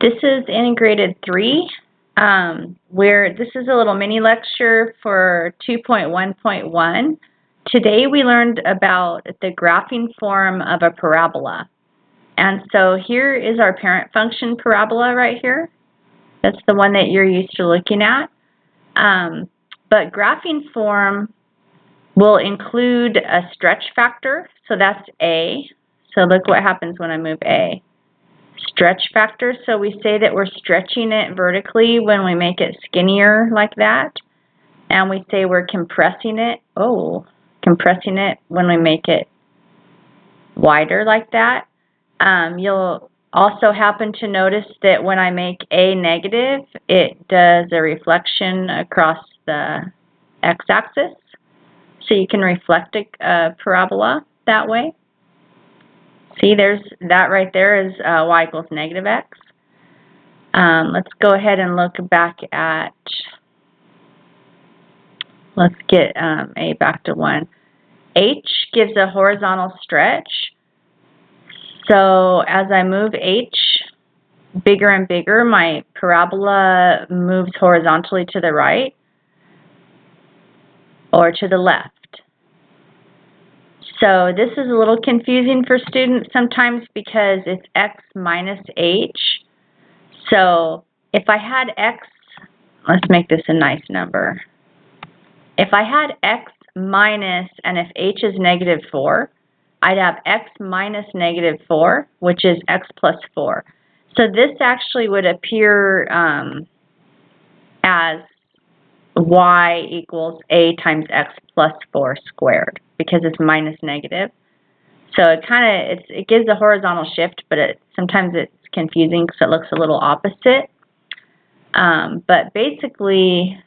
This is integrated 3, where this is a little mini lecture for 2.1.1. Today we learned about the graphing form of a parabola. And so here is our parent function parabola right here. That's the one that you're used to looking at. But graphing form will include a stretch factor, so that's A. So look what happens when I move A. Stretch factor, so we say that we're stretching it vertically when we make it skinnier like that. And we say we're compressing it, compressing it when we make it wider like that. You'll also happen to notice that when I make A negative, it does a reflection across the x-axis. So you can reflect a parabola that way. See, there's that right there is y equals negative x. Let's go ahead and look back at, let's get A back to 1. H gives a horizontal stretch. So as I move H bigger and bigger, my parabola moves horizontally to the right or to the left. So this is a little confusing for students sometimes because it's x minus h. So if I had x, let's make this a nice number. If I had x minus, and if h is negative 4, I'd have x minus negative 4, which is x plus 4. So this actually would appear as y equals a times x plus 4 squared, because it's minus negative. So it gives a horizontal shift, but sometimes it's confusing because it looks a little opposite. But basically,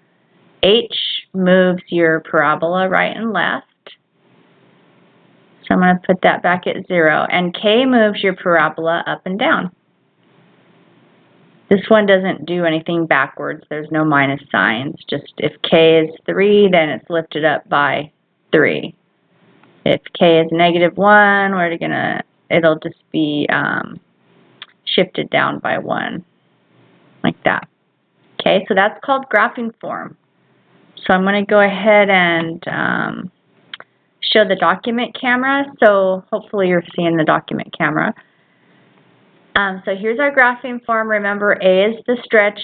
h moves your parabola right and left. So I'm going to put that back at 0. And k moves your parabola up and down. This one doesn't do anything backwards. There's no minus signs. Just if k is 3, then it's lifted up by 3. If k is negative 1, it'll just be shifted down by 1, like that. Okay, so that's called graphing form. So I'm going to go ahead and show the document camera. So hopefully you're seeing the document camera. So here's our graphing form. Remember, A is the stretch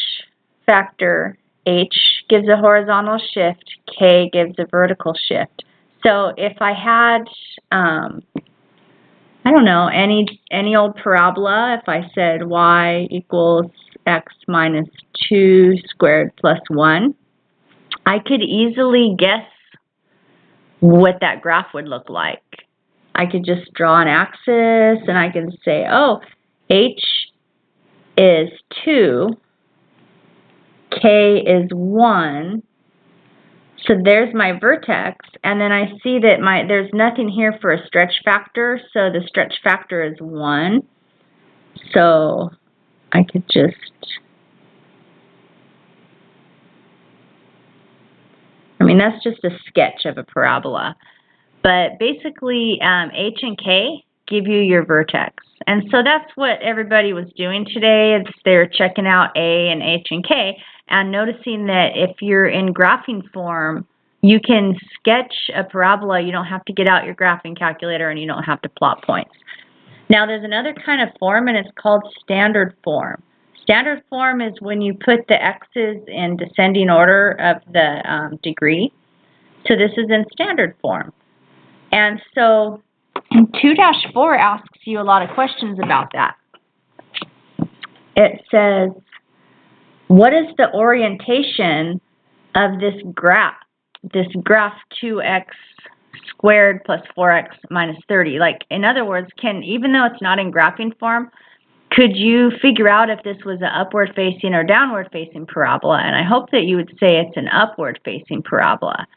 factor, H gives a horizontal shift, K gives a vertical shift. So if I had, I don't know, any old parabola, if I said y equals x minus 2 squared plus 1, I could easily guess what that graph would look like. I could just draw an axis and I can say, oh, h is 2, k is 1, so there's my vertex, and then I see that there's nothing here for a stretch factor, so the stretch factor is 1. So I could just, that's just a sketch of a parabola. But basically, h and k give you your vertex. And so that's what everybody was doing today. They're checking out A and H and K and noticing that if you're in graphing form, you can sketch a parabola. You don't have to get out your graphing calculator and you don't have to plot points. Now there's another kind of form, and it's called standard form. Standard form is when you put the x's in descending order of the degree. So this is in standard form. And so 2-4 asks you a lot of questions about that. It says, what is the orientation of this graph 2x squared plus 4x minus 30? Like, in other words, even though it's not in graphing form, could you figure out if this was an upward facing or downward facing parabola? And I hope that you would say it's an upward facing parabola.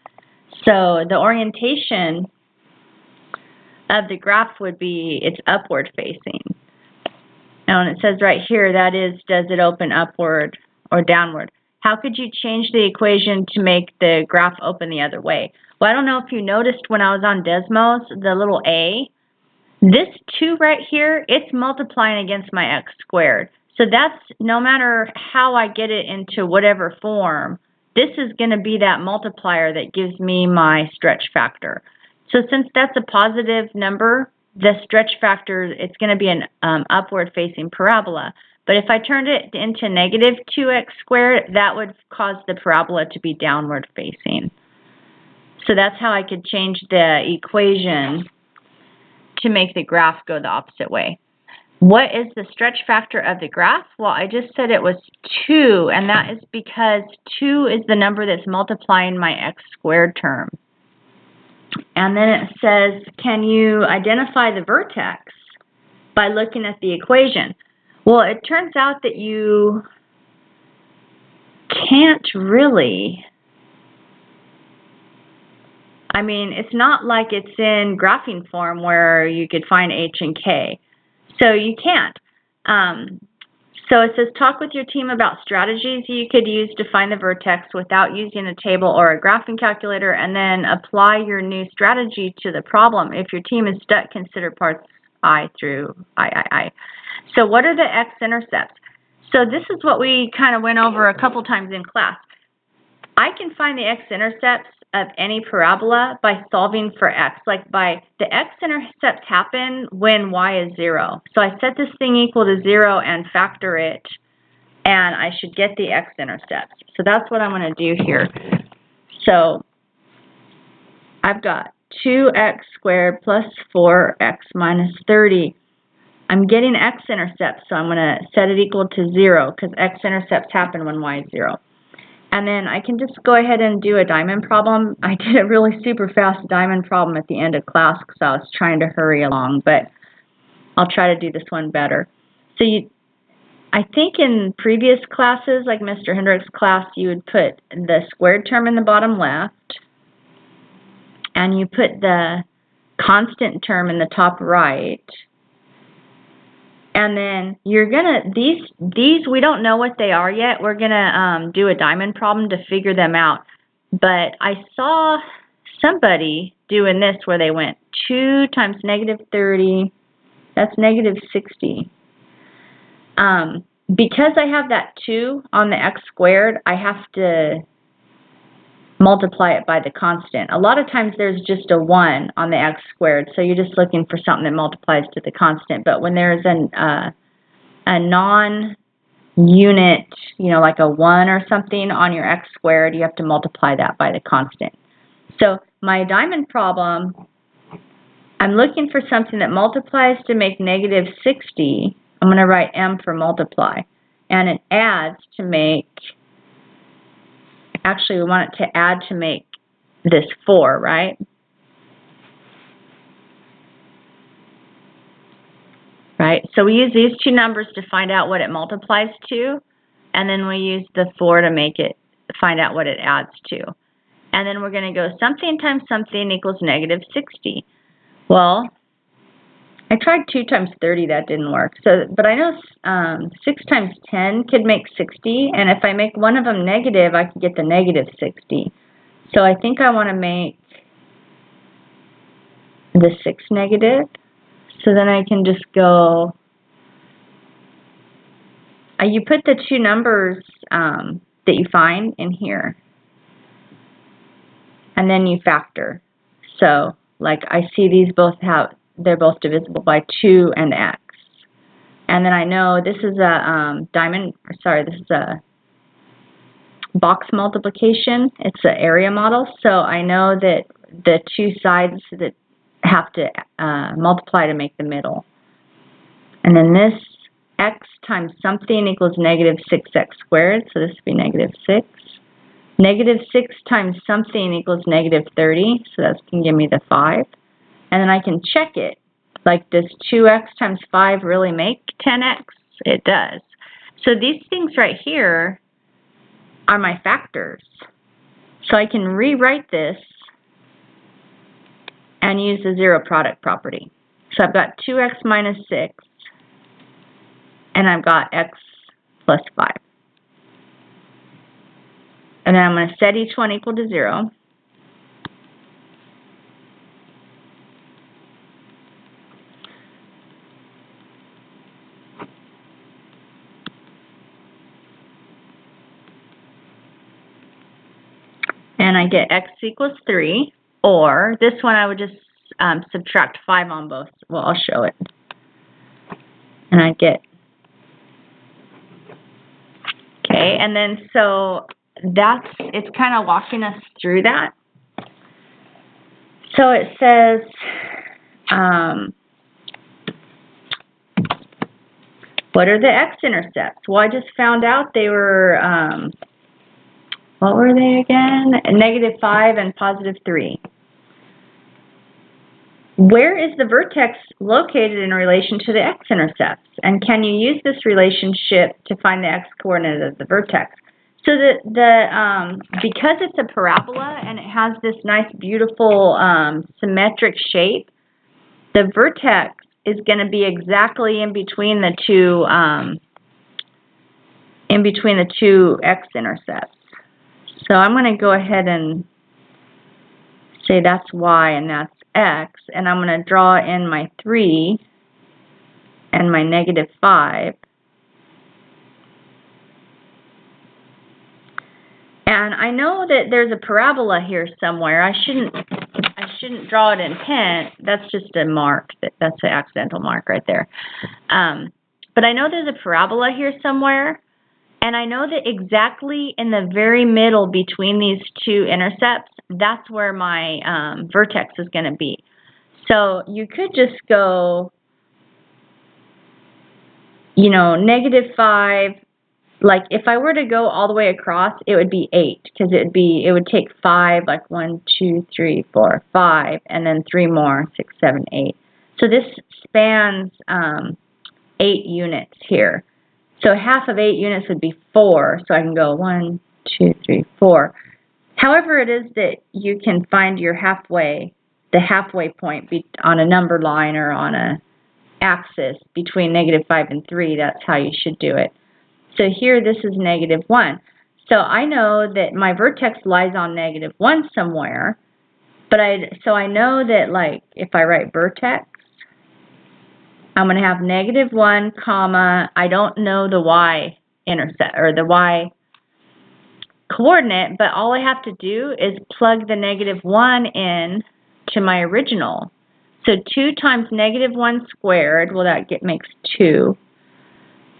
So the orientation of the graph would be it's upward facing. Now, and it says right here, that is, does it open upward or downward? How could you change the equation to make the graph open the other way? Well, I don't know if you noticed when I was on Desmos, the little a, this 2 right here, it's multiplying against my x squared. So that's, no matter how I get it into whatever form, this is going to be that multiplier that gives me my stretch factor. So since that's a positive number, the stretch factor, it's going to be an upward facing parabola. But if I turned it into negative 2x squared, that would cause the parabola to be downward facing. So that's how I could change the equation to make the graph go the opposite way. What is the stretch factor of the graph? Well, I just said it was 2, and that is because 2 is the number that's multiplying my x squared term. And then it says, can you identify the vertex by looking at the equation? Well, it turns out that you can't really. I mean, it's not like it's in graphing form where you could find h and k. So you can't. So it says, talk with your team about strategies you could use to find the vertex without using a table or a graphing calculator, and then apply your new strategy to the problem. If your team is stuck, consider parts I through I. So what are the x-intercepts? So this is what we kind of went over a couple times in class. I can find the x-intercepts of any parabola by solving for x. Like the x-intercepts happen when y is 0. So I set this thing equal to 0 and factor it, and I should get the x-intercepts. So that's what I'm going to do here. So I've got 2x squared plus 4x minus 30. I'm getting x-intercepts, so I'm going to set it equal to 0 because x-intercepts happen when y is 0. And then I can just go ahead and do a diamond problem. I did a really super fast diamond problem at the end of class because I was trying to hurry along, but I'll try to do this one better. So I think in previous classes, like Mr. Hendrick's class, you would put the squared term in the bottom left, and you put the constant term in the top right. And then you're gonna, these we don't know what they are yet. We're gonna do a diamond problem to figure them out. But I saw somebody doing this where they went 2 times negative 30, that's negative 60. Because I have that 2 on the x squared, I have to multiply it by the constant. A lot of times there's just a 1 on the x squared, so you're just looking for something that multiplies to the constant. But when there's a non-unit, like a 1 or something on your x squared, you have to multiply that by the constant. So my diamond problem, I'm looking for something that multiplies to make negative 60. I'm going to write m for multiply. And it adds to make, actually we want it to add to make this 4, right? Right, so we use these two numbers to find out what it multiplies to, and then we use the 4 to make it, find out what it adds to. And then we're going to go something times something equals negative 60. Well, I tried 2 times 30, that didn't work. So, but I know 6 times 10 could make 60, and if I make one of them negative, I could get the negative 60. So I think I want to make the 6 negative. So then I can just go, you put the two numbers that you find in here, and then you factor. So, like, I see these both have, they're both divisible by 2 and x. And then I know this is a this is a box multiplication. It's an area model, so I know that the two sides that have to multiply to make the middle. And then this x times something equals negative 6x squared, so this would be negative 6. Negative 6 times something equals negative 30, so that can give me the 5. And then I can check it. Like, does 2x times 5 really make 10x? It does. So these things right here are my factors. So I can rewrite this and use the zero product property. So I've got 2x minus 6, and I've got x plus 5. And then I'm going to set each one equal to 0. and I get x equals 3, or this one I would just subtract 5 on both. Well, I'll show it. And I get, okay, and then so it's kind of walking us through that. So it says, what are the x-intercepts? Well, I just found out they were, what were they again? -5 and +3. Where is the vertex located in relation to the x-intercepts? And can you use this relationship to find the x-coordinate of the vertex? So because it's a parabola and it has this nice, beautiful, symmetric shape, the vertex is going to be exactly in between the two x-intercepts. So I'm going to go ahead and say that's y and that's x, and I'm going to draw in my 3 and my -5. And I know that there's a parabola here somewhere. I shouldn't draw it in pen. That's just a mark. That's an accidental mark right there. But I know there's a parabola here somewhere, and I know that exactly in the very middle between these two intercepts, that's where my vertex is going to be. So you could just go, you know, -5. Like if I were to go all the way across, it would be 8, because it would take 5, like 1, 2, 3, 4, 5, and then 3 more, 6, 7, 8. So this spans 8 units here. So half of 8 units would be 4. So I can go 1, 2, 3, 4. However it is that you can find your the halfway point on a number line or on a axis between -5 and 3, that's how you should do it. So here this is -1. So I know that my vertex lies on -1 somewhere, but so I know that, like, if I write vertex, I'm going to have -1, comma, I don't know the y-intercept or the y coordinate, but all I have to do is plug the -1 in to my original. So 2 times -1 squared, well, that makes 2.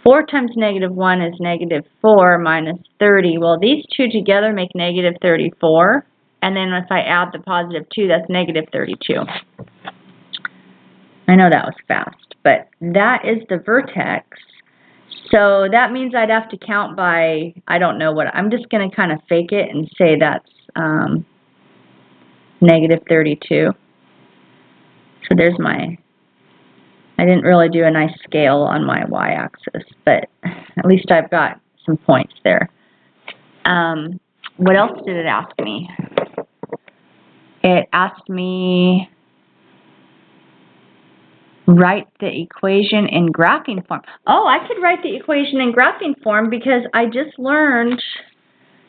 4 times -1 is -4 minus 30. Well, these two together make -34. And then if I add the +2, that's -32. I know that was fast, but that is the vertex. So that means I'd have to count by, I don't know what, I'm just going to kind of fake it and say that's -32. So there's my, I didn't really do a nice scale on my y-axis, but at least I've got some points there. What else did it ask me? It asked me write the equation in graphing form. Oh, I could write the equation in graphing form because I just learned,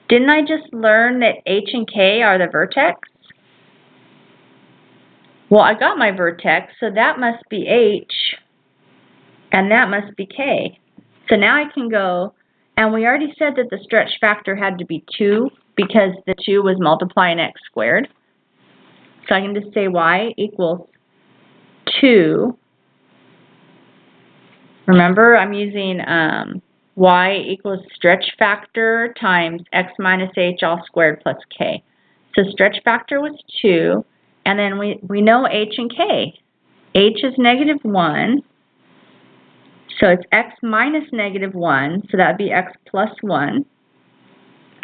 didn't I just learn that h and k are the vertex? Well, I got my vertex, so that must be h, and that must be k. So now I can go, and we already said that the stretch factor had to be 2 because the 2 was multiplying x squared. So I can just say y equals 2. Remember, I'm using y equals stretch factor times x minus h all squared plus k. So stretch factor was 2. And then we know h and k. H is -1, so it's x minus -1, so that would be x plus 1.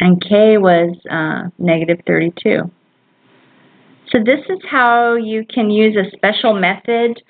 And k was -32. So this is how you can use a special method